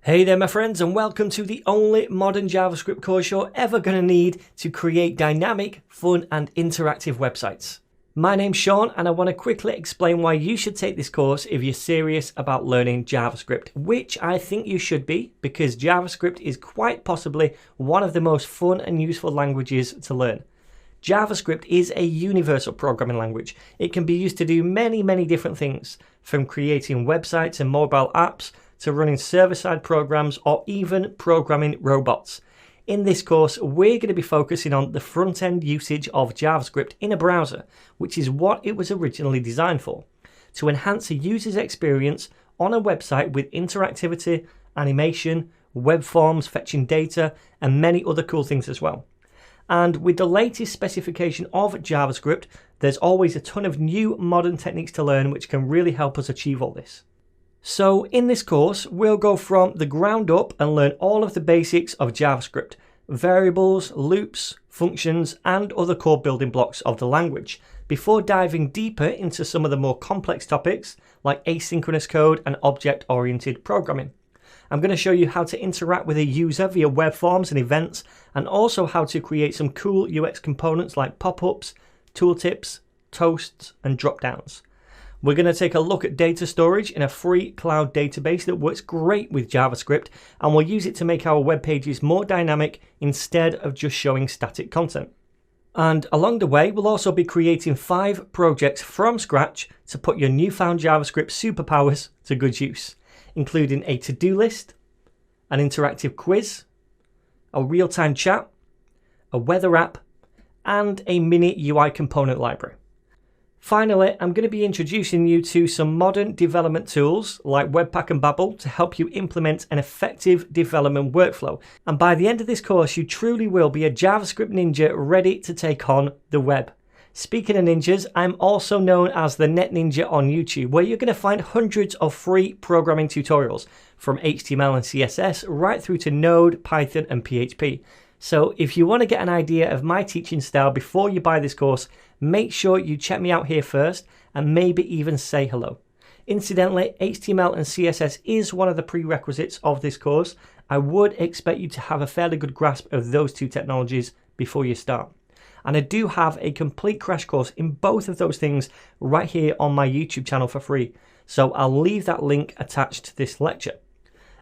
Hey there my friends, and welcome to the only modern JavaScript course you're ever going to need to create dynamic, fun and interactive websites. My name's Sean and I want to quickly explain why you should take this course if you're serious about learning JavaScript, which I think you should be because JavaScript is quite possibly one of the most fun and useful languages to learn. JavaScript is a universal programming language. It can be used to do many different things, from creating websites and mobile apps to running server-side programs or even programming robots. In this course, we're going to be focusing on the front-end usage of JavaScript in a browser, which is what it was originally designed for, to enhance a user's experience on a website with interactivity, animation, web forms, fetching data, and many other cool things as well. And with the latest specification of JavaScript, there's always a ton of new modern techniques to learn which can really help us achieve all this. So in this course, we'll go from the ground up and learn all of the basics of JavaScript, variables, loops, functions, and other core building blocks of the language, before diving deeper into some of the more complex topics like asynchronous code and object-oriented programming. I'm going to show you how to interact with a user via web forms and events, and also how to create some cool UX components like pop-ups, tooltips, toasts, and drop-downs. We're going to take a look at data storage in a free cloud database that works great with JavaScript, and we'll use it to make our web pages more dynamic instead of just showing static content. And along the way, we'll also be creating 5 projects from scratch to put your newfound JavaScript superpowers to good use, including a to-do list, an interactive quiz, a real-time chat, a weather app, and a mini UI component library. Finally, I'm going to be introducing you to some modern development tools like Webpack and Babel to help you implement an effective development workflow. And by the end of this course, you truly will be a JavaScript ninja ready to take on the web. Speaking of ninjas, I'm also known as the Net Ninja on YouTube, where you're going to find hundreds of free programming tutorials from HTML and CSS right through to Node, Python and PHP. So if you want to get an idea of my teaching style before you buy this course, make sure you check me out here first and maybe even say hello. Incidentally, HTML and CSS is one of the prerequisites of this course. I would expect you to have a fairly good grasp of those two technologies before you start. And I do have a complete crash course in both of those things right here on my YouTube channel for free. So I'll leave that link attached to this lecture.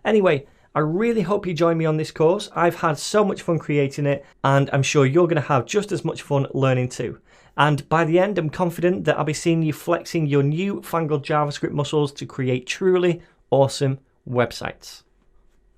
Anyway, I really hope you join me on this course. I've had so much fun creating it, and I'm sure you're going to have just as much fun learning too. And by the end, I'm confident that I'll be seeing you flexing your newfangled JavaScript muscles to create truly awesome websites.